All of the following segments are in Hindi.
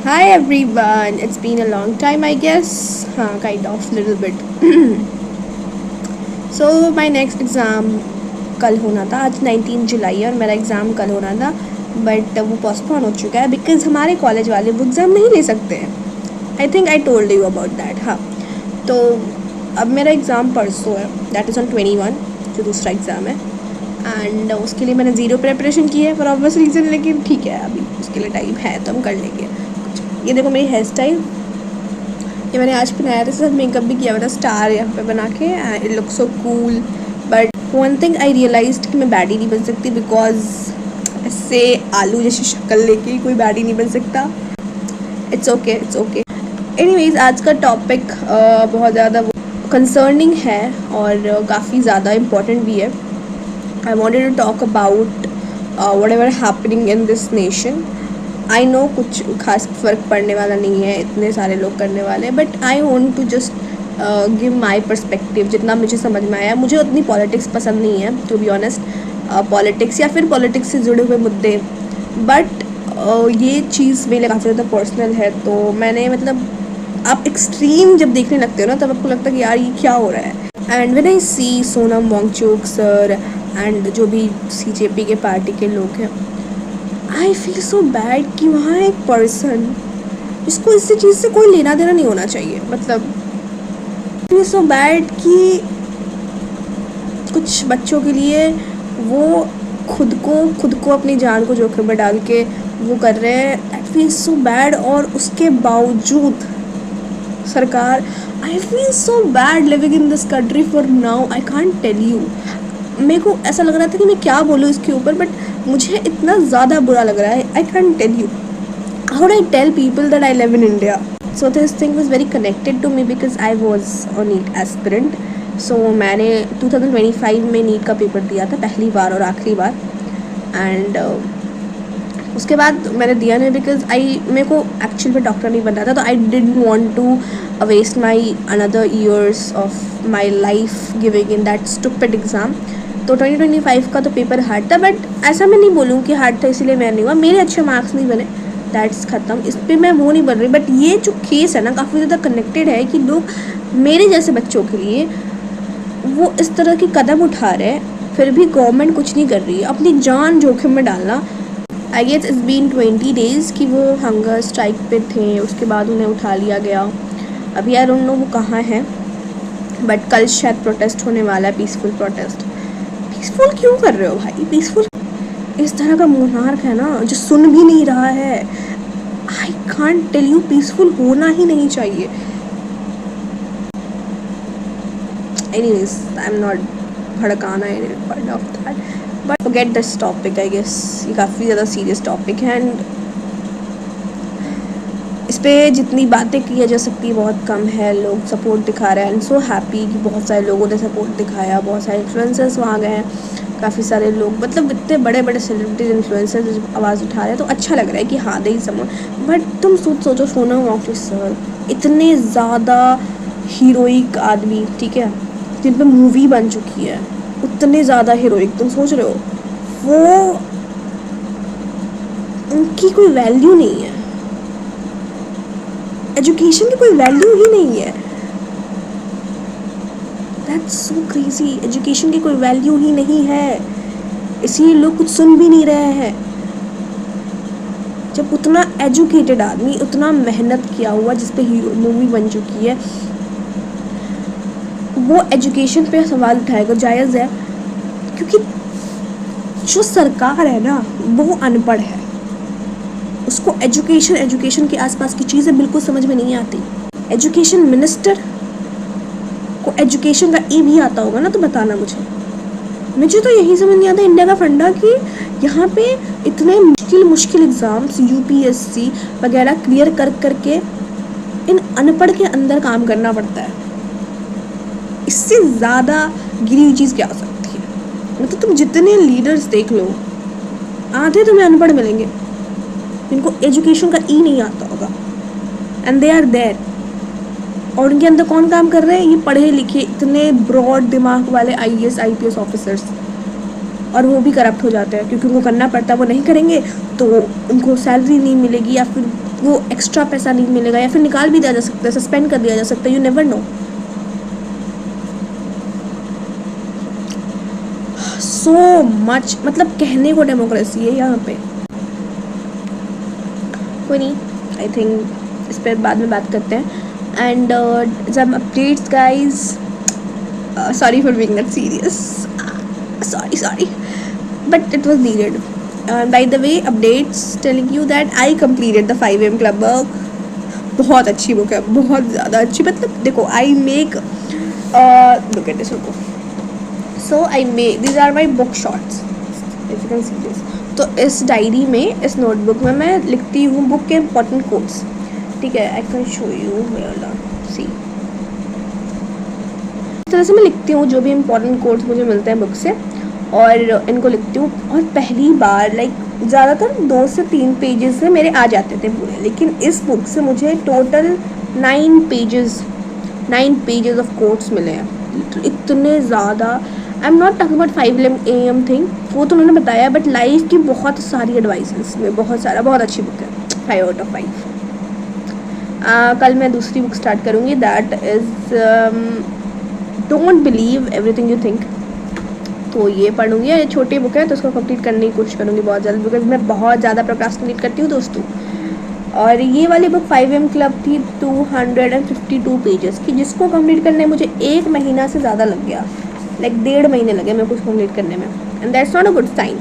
Hi everyone, it's been a long time I guess. Kind of, little bit. So my next exam कल होना था, आज 19 जुलाई है और मेरा एग्ज़ाम कल होना था बट वो पोस्टपोन हो चुका है बिकॉज हमारे कॉलेज वाले वो एग्ज़ाम नहीं ले सकते हैं. I think I told you about that. हाँ, तो अब मेरा एग्ज़ाम परसों है, दैट इज़ ऑन 21 जो दूसरा एग्ज़ाम है. एंड उसके लिए मैंने ज़ीरो प्रिपरेशन की है फॉर ऑब्वियस रीज़न, लेकिन ठीक है अभी उसके लिए टाइम है तो हम कर लेंगे. ये देखो मेरी हेयर स्टाइल, ये मैंने आज पहनाया था, साथ मेकअप भी किया हुआ था स्टार यहाँ पे बना के. It look so cool. But one thing I realized कि मैं बैडी नहीं बन सकती बिकॉज ऐसे आलू जैसी शक्ल लेके कोई बैडी नहीं बन सकता. It's okay, it's okay. Anyways, आज का टॉपिक बहुत ज़्यादा कंसर्निंग है और काफ़ी ज़्यादा इम्पोर्टेंट भी है. I wanted to talk about whatever happening in this nation. I know कुछ खास फ़र्क पड़ने वाला नहीं है, इतने सारे लोग करने वाले, but I want to just give my perspective जितना मुझे समझ में आया. मुझे उतनी पॉलिटिक्स पसंद नहीं है टू बी ऑनेस्ट, पॉलिटिक्स या फिर पॉलिटिक्स से जुड़े हुए मुद्दे. बट ये चीज़ मेरे लिए काफ़ी ज़्यादा पर्सनल है. तो मैंने मतलब आप एक्सट्रीम जब देखने लगते हो ना तब आपको लगता है कि यार ये क्या हो रहा है. And when I see Sonam Wangchuk sir and जो भी CJP के पार्टी के लोग हैं, आई फील सो बैड कि वहाँ एक पर्सन जिसको इस चीज़ से कोई लेना देना नहीं होना चाहिए, मतलब फील सो बैड कि कुछ बच्चों के लिए वो खुद को अपनी जान को जोखिम में डाल के वो कर रहे हैं. That feel so bad. और उसके बावजूद सरकार, I feel so bad living in this country for now. I can't tell you. मेरे को ऐसा लग रहा था कि मैं क्या बोलूँ इसके ऊपर, बट मुझे इतना ज़्यादा बुरा लग रहा है. I can tell you how I tell people that I live in India. So this thing was very connected to me because I was a NEET aspirant. सो मैंने 2025 में नीट का पेपर दिया था पहली बार और आखिरी बार. एंड उसके बाद मैंने दिया नहीं बिकॉज मेरे को एक्चुअल में डॉक्टर नहीं बनना था. तो I didn't want to waste my another years of my life giving in that stupid exam. तो 2025 का तो पेपर हार्ड था, बट ऐसा मैं नहीं बोलूँ कि हार्ड था इसीलिए मैं नहीं हुआ. मेरे अच्छे मार्क्स नहीं बने, दैट्स ख़त्म. इस पर मैं वो नहीं बन रही. बट ये जो केस है ना काफ़ी ज़्यादा कनेक्टेड है कि लोग मेरे जैसे बच्चों के लिए वो इस तरह के कदम उठा रहे हैं, फिर भी गवर्नमेंट कुछ नहीं कर रही है. अपनी जान जोखिम में डालना. I guess it's been 20 days कि वो हंगर स्ट्राइक पे थे, उसके बाद उन्हें उठा लिया गया. अभी आई डोंट नो वो कहाँ हैं, बट कल शायद प्रोटेस्ट होने वाला है, पीसफुल प्रोटेस्ट. पीसफुल क्यों कर रहे हो भाई? पीसफुल इस तरह का मोनार्क है ना जो सुन भी नहीं रहा है. I can't tell you, peaceful होना ही नहीं चाहिए. एनीवेज, आई एम नॉट भड़काना part of that, but forget this topic. I guess ये काफ़ी ज़्यादा सीरियस टॉपिक है एंड इस पर जितनी बातें की जा सकती है बहुत कम है. लोग सपोर्ट दिखा रहे हैं एंड सो हैप्पी कि बहुत सारे लोगों ने सपोर्ट दिखाया. बहुत सारे इन्फ्लुएंसर्स वहाँ गए हैं, काफ़ी सारे लोग, मतलब इतने बड़े बड़े सेलिब्रिटीज इन्फ्लुएंसर्स आवाज़ उठा रहे हैं. तो अच्छा लग रहा है कि हाँ दे ही समझ. बट तुम सोचो सोनम वांगचुक सर इतने ज़्यादा हीरोइक आदमी, ठीक है, जिन पर मूवी बन चुकी है, उतने ज़्यादा हीरोइक. तुम सोच रहे हो वो उनकी कोई वैल्यू नहीं है, एजुकेशन की कोई वैल्यू ही नहीं है. That's so crazy. एजुकेशन की कोई वैल्यू ही नहीं है, इसलिए लोग कुछ सुन भी नहीं रहे हैं. जब उतना एजुकेटेड आदमी, उतना मेहनत किया हुआ, जिस पे हीरो मूवी बन चुकी है, वो एजुकेशन पे सवाल उठाएगा, जायज़ है. क्योंकि जो सरकार है ना वो अनपढ़ है, उसको एजुकेशन के आसपास की चीज़ें बिल्कुल समझ में नहीं आती. एजुकेशन मिनिस्टर को एजुकेशन का ए भी आता होगा ना, तो बताना मुझे तो यही समझ नहीं आता इंडिया का फंडा कि यहाँ पे इतने मुश्किल एग्ज़ाम्स UPSC वगैरह क्लियर करके इन अनपढ़ के अंदर काम करना पड़ता है. इससे ज़्यादा गिरी हुई चीज़ क्या हो सकती है? मतलब तुम जितने लीडर्स देख लो, आधे तुम्हें अनपढ़ मिलेंगे जिनको एजुकेशन का ई नहीं आता होगा. And they are there. और उनके अंदर कौन काम कर रहे हैं? ये पढ़े लिखे इतने ब्रॉड दिमाग वाले IAS IPS ऑफिसर्स. और वो भी करप्ट हो जाते हैं क्योंकि उनको करना पड़ता है. वो नहीं करेंगे तो उनको सैलरी नहीं मिलेगी या फिर वो एक्स्ट्रा पैसा नहीं मिलेगा या फिर निकाल भी दिया जा सकता है, सस्पेंड कर दिया जा सकता है, you never know. So much, मतलब कहने को डेमोक्रेसी है यहाँ पे। कोई नहीं, आई थिंक इस पर बाद में बात करते हैं। एंड जब updates guys, sorry for being that serious, sorry but it was needed. By the way, updates telling you that I completed the 5 AM club book. बहुत अच्छी बुक है, बहुत ज़्यादा अच्छी। मतलब देखो, I make look at this, रुको। So I make, this are my book shorts, if you can see this. तो इस डायरी में, इस नोटबुक में मैं लिखती हूँ बुक के इम्पोर्टेंट कोट्स, ठीक है। आई कैन शो यू, सी, इस तरह से मैं लिखती हूँ जो भी इम्पोर्टेंट कोट्स मुझे मिलते हैं बुक से, और इनको लिखती हूँ। और पहली बार लाइक ज़्यादातर 2 से 3 पेजेस से मेरे आ जाते थे पूरे, लेकिन इस बुक से मुझे टोटल 9 पेजेस ऑफ कोट्स मिले हैं। इतने ज़्यादा। आई am not talking about 5 AM thing, वो तो उन्होंने बताया, बट लाइफ की बहुत सारी एडवाइसेस में बहुत सारा, बहुत अच्छी बुक है, 5 out of 5। कल मैं दूसरी बुक स्टार्ट करूँगी, that is don't believe everything you think. तो ये पढ़ूँगी, ये छोटी बुक है तो उसको कंप्लीट करने की कोशिश करूँगी बहुत जल्द, बिकॉज मैं बहुत ज़्यादा प्रोक्रास्टिनेट करती हूँ दोस्तों। और ये वाली बुक 5 AM क्लब थी 252 पेजेस की, जिसको कंप्लीट करने में मुझे 1 महीना से ज़्यादा लग गया, लाइक 1.5 महीने लगे मेरे को उसको कंप्लीट करने में। And that's not a good sign,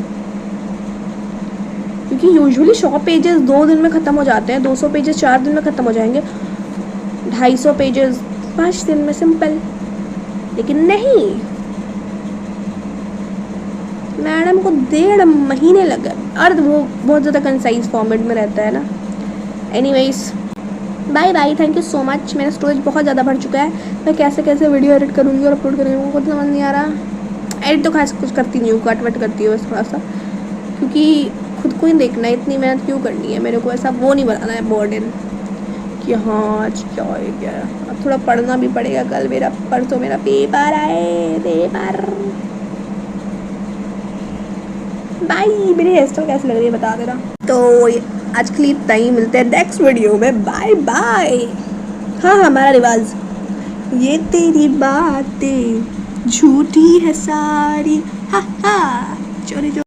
क्योंकि यूजुअली 100 पेजेस 2 दिन में ख़त्म हो जाते हैं, 200 पेजेस 4 दिन में ख़त्म हो जाएंगे, 250 पेजेस 5 दिन में, सिंपल। लेकिन नहीं, मैडम को 1.5 महीने लग गए, और वो बहुत ज़्यादा कंसाइज फॉर्मेट में रहता है ना। Anyways, bye bye, thank you so much. मेरा स्टोरेज बहुत ज़्यादा भर चुका है, मैं कैसे कैसे वीडियो एडिट करूँगी और अपलोड करूँगी, मुझे कुछ समझ नहीं आ रहा। एडिट तो खास कुछ करती नहीं हूँ, कट वट करती हूँ थोड़ा सा, क्योंकि खुद को ही देखना है, इतनी मेहनत क्यों करनी है, मेरे को ऐसा वो नहीं बनाना है बर्डन कि हाँ आज क्या है क्या है। अब थोड़ा पढ़ना भी पड़ेगा, कल मेरा, परसों मेरा पेपर आए, पेपर। बाय। मेरी हेयर स्टाइल कैसी लग रही है बता देना। तो आज के लिए इतना ही, मिलते हैं नेक्स्ट वीडियो में, बाय बाय। हाँ, हमारा रिवाज, ये तेरी बातें झूठी है सारी, हा हा, चोरी।